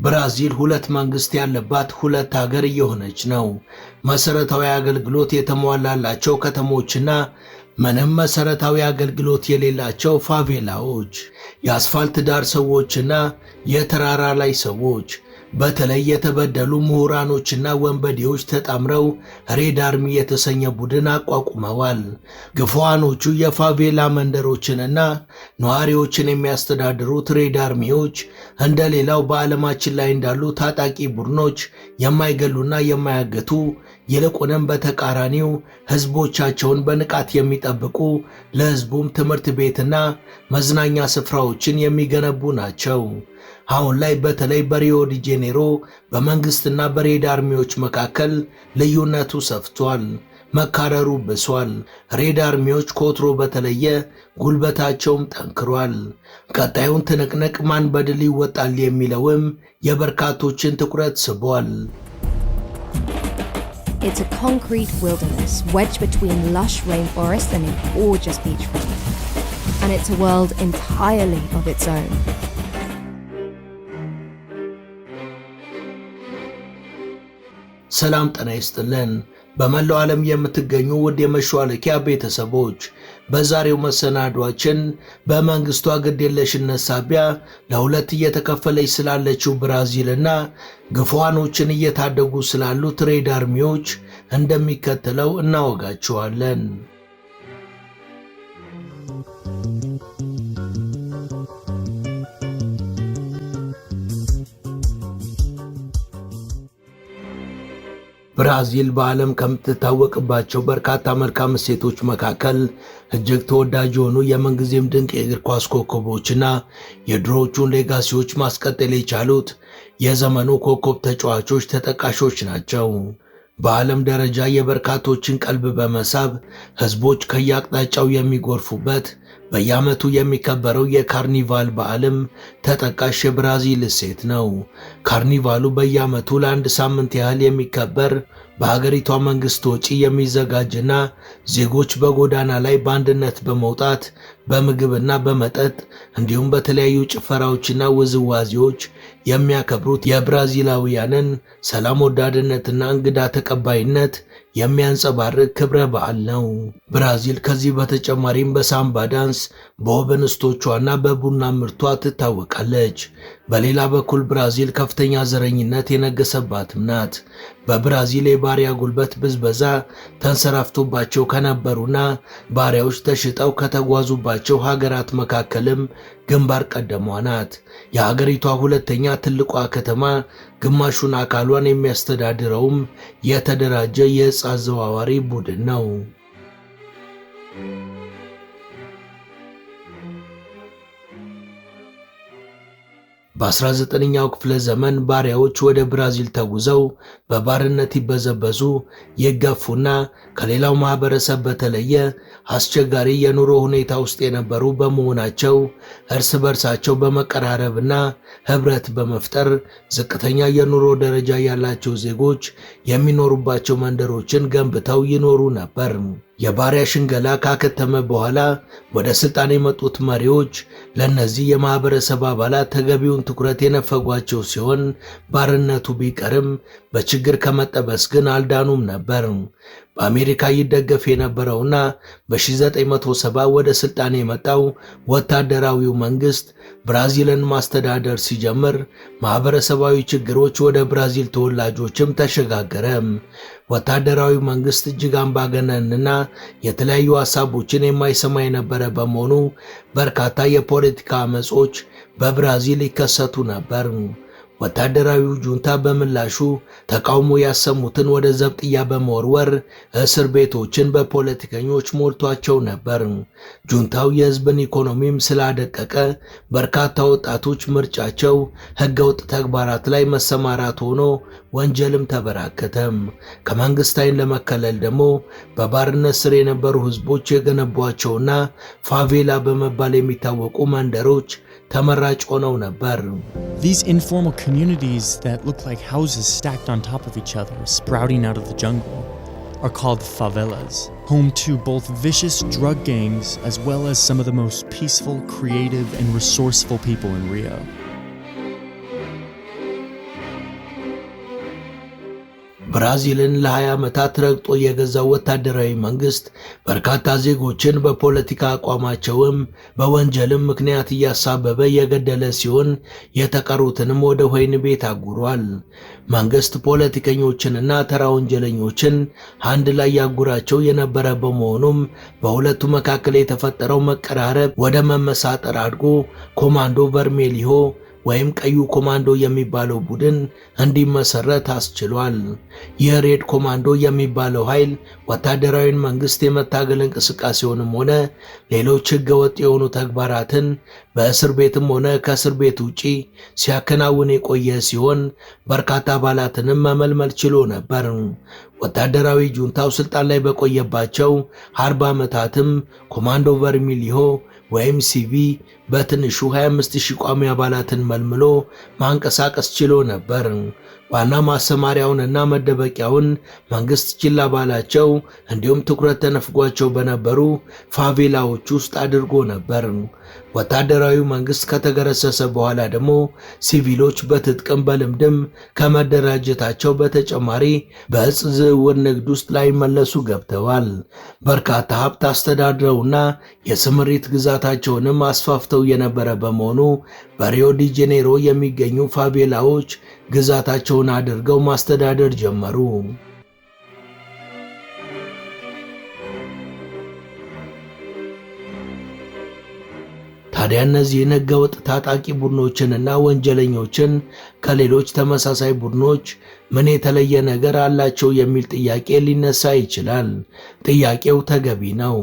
ብራዚል ሁለት መንግስት ያለባት ሁለት ሀገር እየሆነች ነው። መሰረታዊ አገልግሎት የተሟላላቸው ከተሞችና ምንም መሰረታዊ አገልግሎት የሌላቸው ፋቬላዎች፣ የአስፋልት ዳር ሰዎችና የተራራ ላይ ሰዎች፣ በተለይ የተበደሉ ምሁራኖችና ወንበዴዎች ተጣምረው ሬድ አርሚ የተሰኘ ቡድን አቋቁመዋል። ግፉዋኖቹ የፋቬላ መንደሮችንና ነዋሪዎችን የሚያስተዳድሩት ሬድ አርሚዎች እንደሌላው በዓለማችን ላይ እንዳሉ ታጣቂ ቡድኖች የማይገሉና የማያገቱ ይልቁንም በተቃራኒው ህዝቦቻቸውን በንቃት የሚጠብቁ ለህዝቡም ትምህርት ቤትና መዝናኛ ስፍራዎችን የሚገነቡ ናቸው። አሁን ላይ በተለይ በሪዮ ዲ ጄኔሮ በመንግስትና በሬድ አርሚዎች መካከል ልዩነቱ ሰፍቷል፣ መካረሩ ብሷል። ሬድ አርሚዎች ከወትሮ በተለየ ጉልበታቸውም ጠንክሯል። ቀጣዩን ትንቅንቅ ማን በድል ይወጣል የሚለውም የበርካቶችን ትኩረት ስቧል። It's a concrete wilderness wedged between lush rainforest and a gorgeous beachfront. And it's a world entirely of its own. ሰላም ጤና ይስጥልን። በመላው ዓለም የምትገኙ ውድ የመሿለኪያ ቤተሰቦች በዛሬው መሰናዷችን በመንግስቷ ግዴለሽነት ሳቢያ ለሁለት እየተከፈለች ስላለችው ብራዚልና ግፉዋኖችን እየታደጉ ስላሉት ሬድ አርሚዎች እንደሚከተለው እናወጋችኋለን። ብራዚል በዓለም ከምትታወቅባቸው በርካታ መልካም እሴቶች መካከል እጅግ ተወዳጅ የሆኑ የምንጊዜም ድንቅ የእግር ኳስ ኮከቦችና የድሮዎቹን ሌጋሲዎች ማስቀጠል የቻሉት የዘመኑ ኮከብ ተጫዋቾች ተጠቃሾች ናቸው። በዓለም ደረጃ የበርካቶችን ቀልብ በመሳብ ህዝቦች ከየአቅጣጫው የሚጎርፉበት በየዓመቱ የሚከበረው የካርኒቫል በዓልም ተጠቃሽ የብራዚል እሴት ነው። ካርኒቫሉ በየዓመቱ ለአንድ ሳምንት ያህል የሚከበር በሀገሪቷ መንግስት ወጪ የሚዘጋጅና ዜጎች በጎዳና ላይ በአንድነት በመውጣት በምግብና በመጠጥ እንዲሁም በተለያዩ ጭፈራዎችና ውዝዋዜዎች የሚያከብሩት የብራዚላውያንን ሰላም ወዳድነትና እንግዳ ተቀባይነት የሚያንጸባርቅ ክብረ በዓል ነው። ብራዚል ከዚህ በተጨማሪም በሳምባ ዳንስ፣ በውብ እንስቶቿና በቡና ምርቷ ትታወቃለች። በሌላ በኩል ብራዚል ከፍተኛ ዘረኝነት የነገሰባትም ናት። በብራዚል የባሪያ ጉልበት ብዝበዛ ተንሰራፍቶባቸው ከነበሩና ባሪያዎች ተሽጠው ከተጓዙባቸው ሀገራት መካከልም ግንባር ቀደሟ ናት። የሀገሪቷ ሁለተኛ ትልቋ ከተማ ግማሹን አካሏን የሚያስተዳድረውም የተደራጀ የዕፅ አዘዋዋሪ ቡድን ነው። በ19ኛው ክፍለ ዘመን ባሪያዎች ወደ ብራዚል ተጉዘው በባርነት ይበዘበዙ፣ ይገፉና ከሌላው ማህበረሰብ በተለየ አስቸጋሪ የኑሮ ሁኔታ ውስጥ የነበሩ በመሆናቸው እርስ በርሳቸው በመቀራረብና ህብረት በመፍጠር ዝቅተኛ የኑሮ ደረጃ ያላቸው ዜጎች የሚኖሩባቸው መንደሮችን ገንብተው ይኖሩ ነበር። የባሪያ ሽንገላ ካከተመ በኋላ ወደ ስልጣን የመጡት መሪዎች ለነዚህ የማህበረሰብ አባላት ተገቢውን ትኩረት የነፈጓቸው ሲሆን ባርነቱ ቢቀርም በችግር ከመጠበስ ግን አልዳኑም ነበር። በአሜሪካ ይደገፍ የነበረውና በ1970 ወደ ስልጣን የመጣው ወታደራዊው መንግስት ብራዚልን ማስተዳደር ሲጀምር ማህበረሰባዊ ችግሮች ወደ ብራዚል ተወላጆችም ተሸጋገረ። ወታደራዊ መንግስት እጅግ አምባገነንና የተለያዩ ሐሳቦችን የማይሰማ የነበረ በመሆኑ በርካታ የፖለቲካ አመጾች በብራዚል ይከሰቱ ነበር። ወታደራዊው ጁንታ በምላሹ ተቃውሞ ያሰሙትን ወደ ዘብጥያ በመወርወር እስር ቤቶችን በፖለቲከኞች ሞልቷቸው ነበር። ጁንታው የህዝብን ኢኮኖሚም ስላደቀቀ በርካታ ወጣቶች ምርጫቸው ህገወጥ ተግባራት ላይ መሰማራት ሆኖ ወንጀልም ተበራከተም። ከመንግስት ዓይን ለመከለል ደግሞ በባርነት ስር የነበሩ ህዝቦች የገነቧቸውና ፋቬላ በመባል የሚታወቁ መንደሮች ተመራጭ ሆነው ነበር። These informal communities that look like houses stacked on top of each other, sprouting out of the jungle, are called favelas, home to both vicious drug gangs as well as some of the most peaceful, creative, and resourceful people in Rio. ብራዚልን ለ20 ዓመታት ረግጦ የገዛው ወታደራዊ መንግስት በርካታ ዜጎችን በፖለቲካ አቋማቸውም በወንጀልም ምክንያት እያሳበበ የገደለ ሲሆን የተቀሩትንም ወደ ወህኒ ቤት አጉሯል። መንግስት ፖለቲከኞችንና ተራ ወንጀለኞችን አንድ ላይ ያጉራቸው የነበረ በመሆኑም በሁለቱ መካከል የተፈጠረው መቀራረብ ወደ መመሳጠር አድጎ ኮማንዶ ቨርሜሊዮ ወይም ቀዩ ኮማንዶ የሚባለው ቡድን እንዲመሰረት አስችሏል። የሬድ ኮማንዶ የሚባለው ኃይል ወታደራዊ መንግስት የመታገል እንቅስቃሴውንም ሆነ ሌሎች ህገወጥ የሆኑ ተግባራትን በእስር ቤትም ሆነ ከእስር ቤት ውጪ ሲያከናውን የቆየ ሲሆን በርካታ አባላትንም መመልመል ችሎ ነበር። ወታደራዊ ጁንታው ስልጣን ላይ በቆየባቸው 40 ዓመታትም ኮማንዶ ቨርሚሊዮ ወይም ሲቪ በትንሹ 25000 ቋሚ አባላትን መልምሎ ማንቀሳቀስ ችሎ ነበር። ዋና ማሰማሪያውንና መደበቂያውን መንግስት ችላ ባላቸው እንዲሁም ትኩረት ተነፍጓቸው በነበሩ ፋቬላዎች ውስጥ አድርጎ ነበር። ወታደራዊ መንግስት ከተገረሰሰ በኋላ ደግሞ ሲቪሎች በትጥቅም በልምድም ከመደራጀታቸው በተጨማሪ በእጽ ዝውውር ንግድ ውስጥ ላይ መለሱ ገብተዋል። በርካታ ሀብት አስተዳድረውና የስምሪት ግዛታቸውንም አስፋፍተው የነበረ በመሆኑ በሪዮ ዲ ጄኔሮ የሚገኙ ፋቬላዎች ግዛታቸውን አድርገው ማስተዳደር ጀመሩ። ታዲያ እነዚህን ህገወጥ ታጣቂ ቡድኖችንና ወንጀለኞችን ከሌሎች ተመሳሳይ ቡድኖች ምን የተለየ ነገር አላቸው የሚል ጥያቄ ሊነሳ ይችላል። ጥያቄው ተገቢ ነው።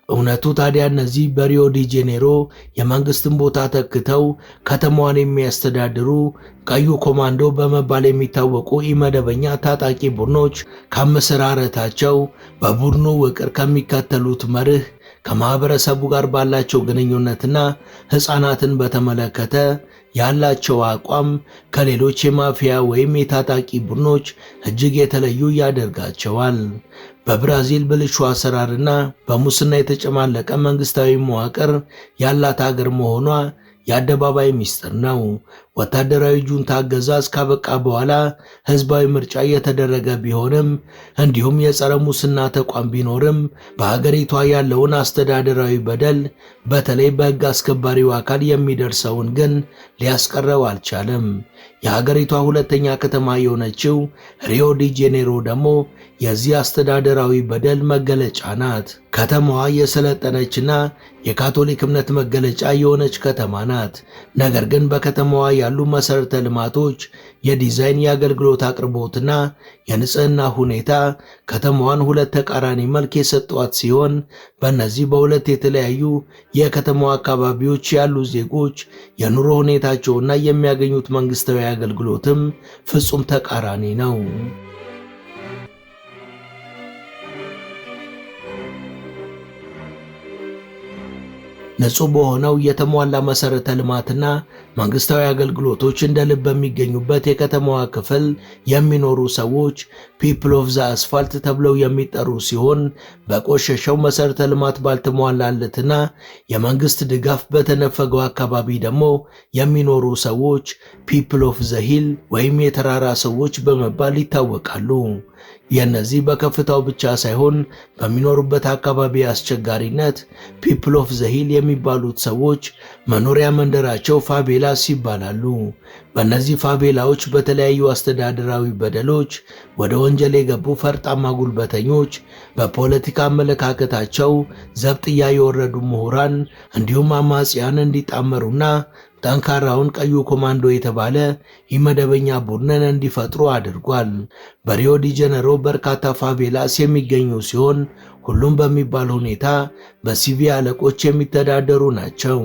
እውነቱ ታዲያ እነዚህ በሪዮ ዲ ጄኔሮ የመንግስትን ቦታ ተክተው ከተማዋን የሚያስተዳድሩ ቀዩ ኮማንዶ በመባል የሚታወቁ ኢመደበኛ ታጣቂ ቡድኖች ከመሰራረታቸው በቡድኑ ውቅር ከሚከተሉት መርህ ከማህበረሰቡ ጋር ባላቸው ግንኙነትና ህፃናትን በተመለከተ ያላቸው አቋም ከሌሎች የማፊያ ወይም የታጣቂ ቡድኖች እጅግ የተለዩ ያደርጋቸዋል። በብራዚል ብልሹ አሰራርና በሙስና የተጨማለቀ መንግስታዊ መዋቅር ያላት ሀገር መሆኗ የአደባባይ ሚስጥር ነው። ወታደራዊ ጁንታ አገዛዝ ካበቃ በኋላ ህዝባዊ ምርጫ የተደረገ ቢሆንም እንዲሁም የጸረ ሙስና ተቋም ቢኖርም በሀገሪቷ ያለውን አስተዳደራዊ በደል በተለይ በህግ አስከባሪው አካል የሚደርሰውን ግን ሊያስቀረው አልቻለም። የሀገሪቷ ሁለተኛ ከተማ የሆነችው ሪዮ ዲ ጄኔሮ ደግሞ የዚህ አስተዳደራዊ በደል መገለጫ ናት። ከተማዋ የሰለጠነችና የካቶሊክ እምነት መገለጫ የሆነች ከተማ ናት። ነገር ግን በከተማዋ ያሉ መሰረተ ልማቶች፣ የዲዛይን፣ የአገልግሎት አቅርቦትና የንጽህና ሁኔታ ከተማዋን ሁለት ተቃራኒ መልክ የሰጧት ሲሆን በእነዚህ በሁለት የተለያዩ የከተማዋ አካባቢዎች ያሉ ዜጎች የኑሮ ሁኔታቸውና የሚያገኙት መንግስታዊ አገልግሎትም ፍጹም ተቃራኒ ነው። ንጹህ በሆነው የተሟላ መሰረተ ልማትና መንግስታዊ አገልግሎቶች እንደ ልብ በሚገኙበት የከተማዋ ክፍል የሚኖሩ ሰዎች ፒፕል ኦፍ ዘ አስፋልት ተብለው የሚጠሩ ሲሆን በቆሸሸው መሰረተ ልማት ባልተሟላለትና የመንግስት ድጋፍ በተነፈገው አካባቢ ደግሞ የሚኖሩ ሰዎች ፒፕል ኦፍ ዘ ሂል ወይም የተራራ ሰዎች በመባል ይታወቃሉ። የነዚህ በከፍታው ብቻ ሳይሆን በሚኖሩበት አካባቢ አስቸጋሪነት ፒፕል ኦፍ ዘ ሂል የሚባሉት ሰዎች መኖሪያ መንደራቸው ፋቬላስ ይባላሉ። በእነዚህ ፋቬላዎች በተለያዩ አስተዳደራዊ በደሎች ወደ ወንጀል የገቡ ፈርጣማ ጉልበተኞች፣ በፖለቲካ አመለካከታቸው ዘብጥያ የወረዱ ምሁራን እንዲሁም አማጽያን እንዲጣመሩና ጠንካራውን ቀዩ ኮማንዶ የተባለ ኢመደበኛ ቡድንን እንዲፈጥሩ አድርጓል። በሪዮ ዲ ጄኔሮ በርካታ ፋቬላስ የሚገኙ ሲሆን ሁሉም በሚባል ሁኔታ በሲቪ አለቆች የሚተዳደሩ ናቸው።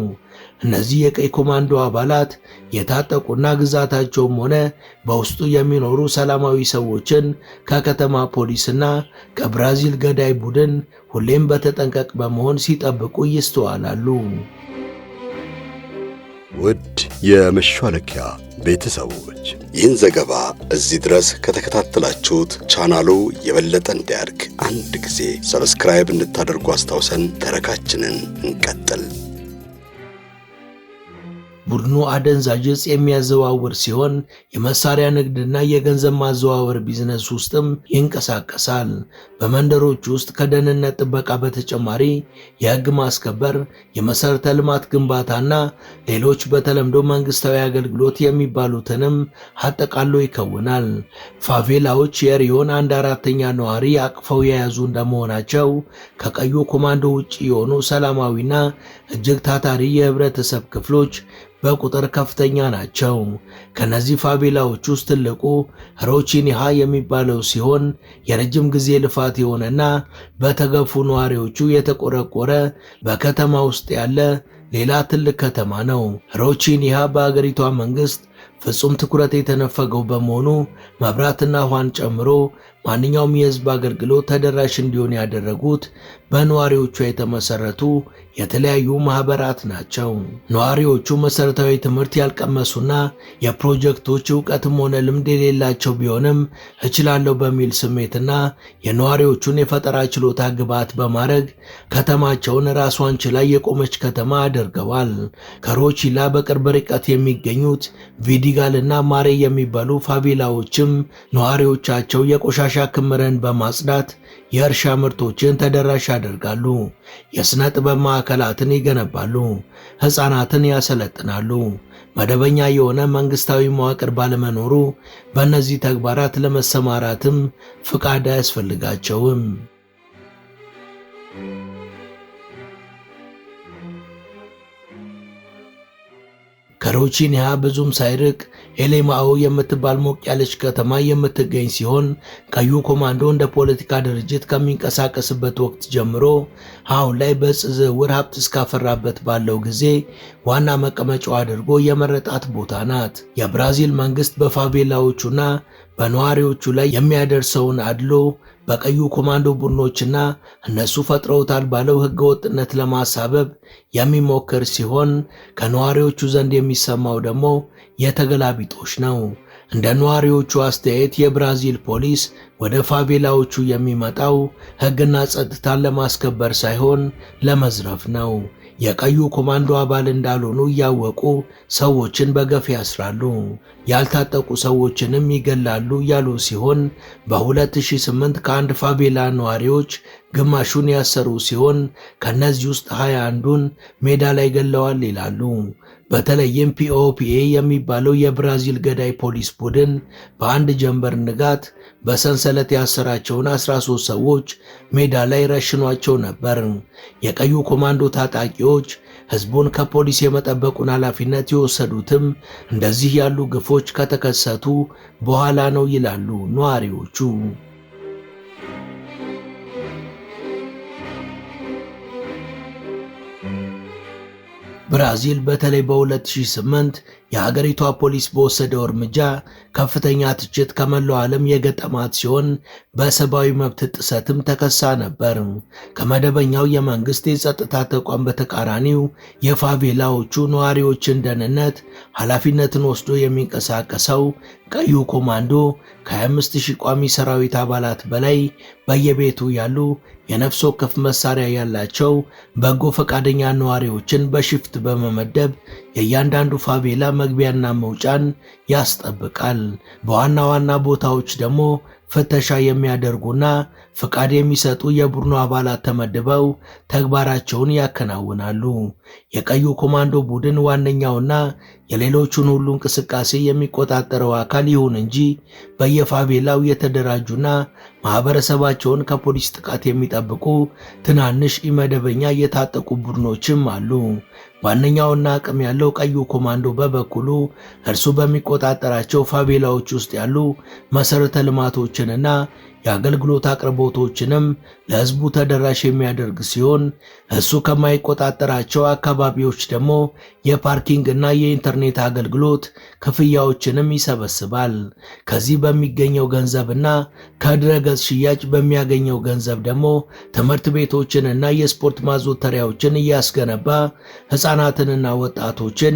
እነዚህ የቀይ ኮማንዶ አባላት የታጠቁና ግዛታቸውም ሆነ በውስጡ የሚኖሩ ሰላማዊ ሰዎችን ከከተማ ፖሊስና ከብራዚል ገዳይ ቡድን ሁሌም በተጠንቀቅ በመሆን ሲጠብቁ ይስተዋላሉ። ውድ የመሿለኪያ ቤተሰቦች ይህን ዘገባ እዚህ ድረስ ከተከታተላችሁት ቻናሉ የበለጠ እንዲያድግ አንድ ጊዜ ሰብስክራይብ እንድታደርጉ አስታውሰን ተረካችንን እንቀጥል። ቡድኑ አደንዛዥ ዕፅ የሚያዘዋውር ሲሆን የመሳሪያ ንግድና የገንዘብ ማዘዋወር ቢዝነስ ውስጥም ይንቀሳቀሳል። በመንደሮች ውስጥ ከደህንነት ጥበቃ በተጨማሪ የሕግ ማስከበር፣ የመሠረተ ልማት ግንባታና ሌሎች በተለምዶ መንግስታዊ አገልግሎት የሚባሉትንም አጠቃሎ ይከውናል። ፋቬላዎች የሪዮን 1/4ኛ ነዋሪ አቅፈው የያዙ እንደመሆናቸው ከቀዩ ኮማንዶ ውጪ የሆኑ ሰላማዊና እጅግ ታታሪ የህብረተሰብ ክፍሎች በቁጥር ከፍተኛ ናቸው። ከነዚህ ፋቬላዎች ውስጥ ትልቁ ሮቺኒሃ የሚባለው ሲሆን የረጅም ጊዜ ልፋት የሆነና በተገፉ ነዋሪዎቹ የተቆረቆረ በከተማ ውስጥ ያለ ሌላ ትልቅ ከተማ ነው። ሮቺኒሃ በአገሪቷ መንግስት ፍጹም ትኩረት የተነፈገው በመሆኑ መብራትና ውሃን ጨምሮ ማንኛውም የህዝብ አገልግሎት ተደራሽ እንዲሆን ያደረጉት በነዋሪዎቿ የተመሰረቱ የተለያዩ ማህበራት ናቸው። ነዋሪዎቹ መሰረታዊ ትምህርት ያልቀመሱና የፕሮጀክቶች ዕውቀትም ሆነ ልምድ የሌላቸው ቢሆንም እችላለሁ በሚል ስሜትና የነዋሪዎቹን የፈጠራ ችሎታ ግብዓት በማድረግ ከተማቸውን ራሷን ችላ የቆመች ከተማ አድርገዋል። ከሮቺላ በቅርብ ርቀት የሚገኙት ቪዲጋልና ማሬ የሚባሉ ፋቬላዎችም ነዋሪዎቻቸው የቆሻሻ ክምርን በማጽዳት የእርሻ ምርቶችን ተደራሽ ያደርጋሉ፣ የሥነ ጥበብ ማዕከላትን ይገነባሉ፣ ሕፃናትን ያሰለጥናሉ። መደበኛ የሆነ መንግስታዊ መዋቅር ባለመኖሩ በእነዚህ ተግባራት ለመሰማራትም ፍቃድ አያስፈልጋቸውም። ከሮቺኒሃ ብዙም ሳይርቅ ኤሌማኦ የምትባል ሞቅ ያለች ከተማ የምትገኝ ሲሆን ቀዩ ኮማንዶ እንደ ፖለቲካ ድርጅት ከሚንቀሳቀስበት ወቅት ጀምሮ አሁን ላይ በዕፅ ዝውውር ሀብት እስካፈራበት ባለው ጊዜ ዋና መቀመጫው አድርጎ የመረጣት ቦታ ናት። የብራዚል መንግስት በፋቬላዎቹና በነዋሪዎቹ ላይ የሚያደርሰውን አድሎ በቀዩ ኮማንዶ ቡድኖችና እነሱ ፈጥረውታል ባለው ህገወጥነት ለማሳበብ የሚሞክር ሲሆን ከነዋሪዎቹ ዘንድ የሚሰማው ደግሞ የተገላቢጦሽ ነው። እንደ ነዋሪዎቹ አስተያየት የብራዚል ፖሊስ ወደ ፋቬላዎቹ የሚመጣው ህግና ጸጥታን ለማስከበር ሳይሆን ለመዝረፍ ነው። የቀዩ ኮማንዶ አባል እንዳልሆኑ እያወቁ ሰዎችን በገፍ ያስራሉ፣ ያልታጠቁ ሰዎችንም ይገላሉ ያሉ ሲሆን በ2008 ከአንድ ፋቬላ ነዋሪዎች ግማሹን ያሰሩ ሲሆን ከነዚህ ውስጥ 21ዱን ሜዳ ላይ ገለዋል ይላሉ። በተለይም ፒኦፒኤ የሚባለው የብራዚል ገዳይ ፖሊስ ቡድን በአንድ ጀንበር ንጋት በሰንሰለት ያሰራቸውን 13 ሰዎች ሜዳ ላይ ረሽኗቸው ነበር። የቀዩ ኮማንዶ ታጣቂዎች ህዝቡን ከፖሊስ የመጠበቁን ኃላፊነት የወሰዱትም እንደዚህ ያሉ ግፎች ከተከሰቱ በኋላ ነው ይላሉ ነዋሪዎቹ። ብራዚል በተለይ በ2008 የሀገሪቷ ፖሊስ በወሰደው እርምጃ ከፍተኛ ትችት ከመላው ዓለም የገጠማት ሲሆን በሰብአዊ መብት ጥሰትም ተከሳ ነበር። ከመደበኛው የመንግስት የጸጥታ ተቋም በተቃራኒው የፋቬላዎቹ ነዋሪዎችን ደህንነት ኃላፊነትን ወስዶ የሚንቀሳቀሰው ቀዩ ኮማንዶ ከ25000 ቋሚ ሰራዊት አባላት በላይ በየቤቱ ያሉ የነፍስ ወከፍ መሳሪያ ያላቸው በጎ ፈቃደኛ ነዋሪዎችን በሽፍት በመመደብ የእያንዳንዱ ፋቬላ መግቢያና መውጫን ያስጠብቃል። በዋና ዋና ቦታዎች ደግሞ ፍተሻ የሚያደርጉና ፍቃድ የሚሰጡ የቡድኑ አባላት ተመድበው ተግባራቸውን ያከናውናሉ። የቀዩ ኮማንዶ ቡድን ዋነኛውና የሌሎቹን ሁሉ እንቅስቃሴ የሚቆጣጠረው አካል ይሁን እንጂ በየፋቬላው የተደራጁና ማህበረሰባቸውን ከፖሊስ ጥቃት የሚጠብቁ ትናንሽ ኢመደበኛ የታጠቁ ቡድኖችም አሉ። ዋነኛውና አቅም ያለው ቀዩ ኮማንዶ በበኩሉ እርሱ በሚቆጣጠራቸው ፋቬላዎች ውስጥ ያሉ መሰረተ ልማቶችንና የአገልግሎት አቅርቦቶችንም ለህዝቡ ተደራሽ የሚያደርግ ሲሆን እሱ ከማይቆጣጠራቸው አካባቢዎች ደግሞ የፓርኪንግ እና የኢንተርኔት አገልግሎት ክፍያዎችንም ይሰበስባል። ከዚህ በሚገኘው ገንዘብና ከድረገጽ ሽያጭ በሚያገኘው ገንዘብ ደግሞ ትምህርት ቤቶችንና የስፖርት ማዘውተሪያዎችን እያስገነባ ህፃናትንና ወጣቶችን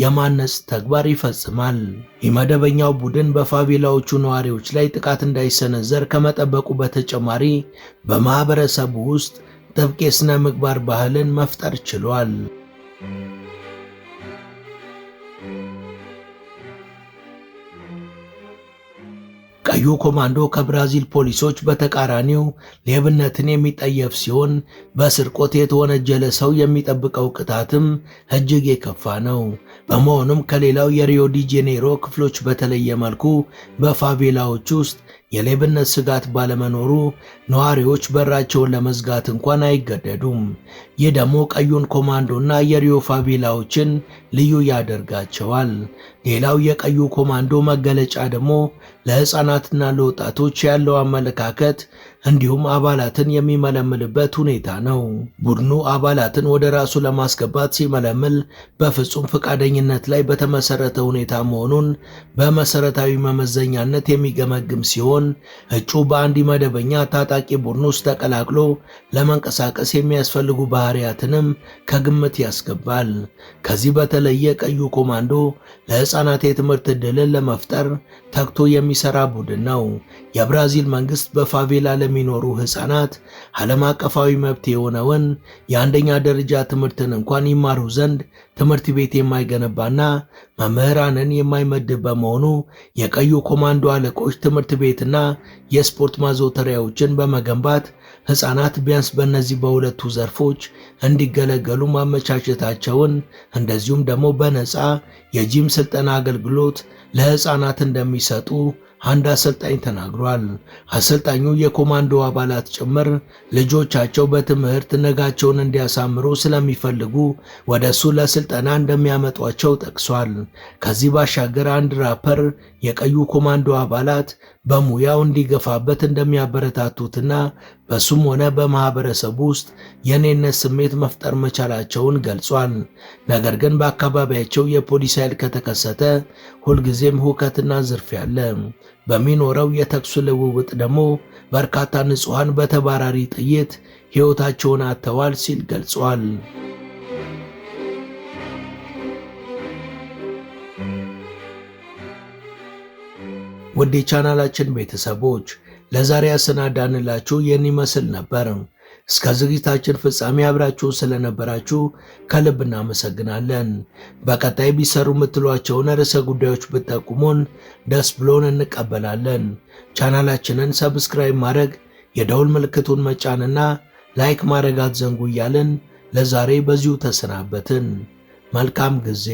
የማነጽ ተግባር ይፈጽማል። የመደበኛው ቡድን በፋቬላዎቹ ነዋሪዎች ላይ ጥቃት እንዳይሰነዘር ከመጠበቁ በተጨማሪ በማህበረሰቡ ውስጥ ጥብቅ የሥነ ምግባር ባህልን መፍጠር ችሏል። ቀዩ ኮማንዶ ከብራዚል ፖሊሶች በተቃራኒው ሌብነትን የሚጠየፍ ሲሆን በስርቆት የተወነጀለ ሰው የሚጠብቀው ቅጣትም እጅግ የከፋ ነው። በመሆኑም ከሌላው የሪዮ ዲ ጄኔሮ ክፍሎች በተለየ መልኩ በፋቬላዎች ውስጥ የሌብነት ስጋት ባለመኖሩ ነዋሪዎች በራቸውን ለመዝጋት እንኳን አይገደዱም። ይህ ደግሞ ቀዩን ኮማንዶና የሪዮ ፋቬላዎችን ልዩ ያደርጋቸዋል። ሌላው የቀዩ ኮማንዶ መገለጫ ደግሞ ለሕፃናትና ለወጣቶች ያለው አመለካከት እንዲሁም አባላትን የሚመለምልበት ሁኔታ ነው። ቡድኑ አባላትን ወደ ራሱ ለማስገባት ሲመለምል በፍጹም ፈቃደኝነት ላይ በተመሰረተ ሁኔታ መሆኑን በመሰረታዊ መመዘኛነት የሚገመግም ሲሆን እጩ በአንድ መደበኛ ታጣቂ ቡድን ውስጥ ተቀላቅሎ ለመንቀሳቀስ የሚያስፈልጉ ባህሪያትንም ከግምት ያስገባል። ከዚህ በተለየ ቀዩ ኮማንዶ ለሕፃናት የትምህርት ዕድልን ለመፍጠር ተግቶ የሚሰራ ቡድን ነው። የብራዚል መንግስት በፋቬላ ለሚኖሩ ሕፃናት ዓለም አቀፋዊ መብት የሆነውን የአንደኛ ደረጃ ትምህርትን እንኳን ይማሩ ዘንድ ትምህርት ቤት የማይገነባና መምህራንን የማይመድብ በመሆኑ የቀዩ ኮማንዶ አለቆች ትምህርት ቤትና የስፖርት ማዘውተሪያዎችን በመገንባት ሕፃናት ቢያንስ በእነዚህ በሁለቱ ዘርፎች እንዲገለገሉ ማመቻቸታቸውን እንደዚሁም ደግሞ በነፃ የጂም ስልጠና አገልግሎት ለሕፃናት እንደሚሰጡ አንድ አሰልጣኝ ተናግሯል። አሰልጣኙ የኮማንዶ አባላት ጭምር ልጆቻቸው በትምህርት ነጋቸውን እንዲያሳምሩ ስለሚፈልጉ ወደሱ ለስልጠና እንደሚያመጧቸው ጠቅሷል። ከዚህ ባሻገር አንድ ራፐር የቀዩ ኮማንዶ አባላት በሙያው እንዲገፋበት እንደሚያበረታቱትና በሱም ሆነ በማህበረሰቡ ውስጥ የኔነት ስሜት መፍጠር መቻላቸውን ገልጿል። ነገር ግን በአካባቢያቸው የፖሊስ ኃይል ከተከሰተ ሁልጊዜም ሁከትና ዝርፊያ አለ። በሚኖረው የተኩስ ልውውጥ ደግሞ በርካታ ንጹሃን በተባራሪ ጥይት ሕይወታቸውን አጥተዋል ሲል ገልጿል። ውድ የቻናላችን ቤተሰቦች ለዛሬ ያሰናዳንላችሁ ይህን ይመስል ነበር። እስከ ዝግጅታችን ፍጻሜ አብራችሁ ስለነበራችሁ ከልብ እናመሰግናለን። በቀጣይ ቢሰሩ የምትሏቸውን ርዕሰ ጉዳዮች ብትጠቁሙን ደስ ብሎን እንቀበላለን። ቻናላችንን ሰብስክራይብ ማድረግ፣ የደውል ምልክቱን መጫንና ላይክ ማድረግ አትዘንጉ እያልን ለዛሬ በዚሁ ተሰናበትን። መልካም ጊዜ